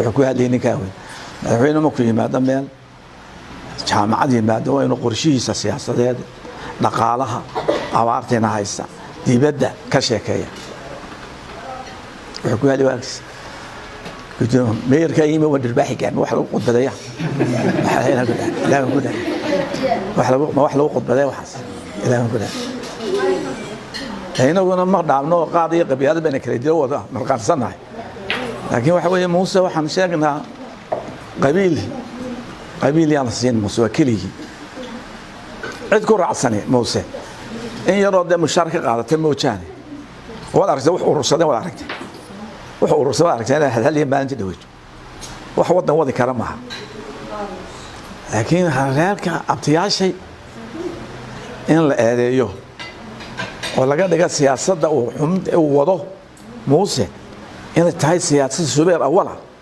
wuxuu hadlay ninka weyn madaxweyne ma ku yimaado meel jaamacad yimaado waa inuu qorshihiisa siyaasadeed dhaqaalaha abaarteena haysta dibadda ka sheekeeya wuxuu hadlay waagis كتير مير كايمة ودرباحي كان واحد قط بداية هنا كده لا من كده واحد قط بداية وحس لا من كده هنا قلنا ما دعمنا قاضي قبيلة بين كريديو وده مرقان صناعي لكن واحد ويا موسى وحن شاقنا قبيل يعني سين موسى وكليه اذكر عصني موسى إن يرد مشاركة قاعدة تموتشاني ولا أرجع ورصده ولا أرجع wuxuu urursadaa aragtay hal maalintii dhaweeyo wax wadan wadi kara maaha laakiin reerka abtiyaashay in la eedeeyo oo laga dhiga siyaasadda uu wado Muuse in tahay siyaasad subeer awala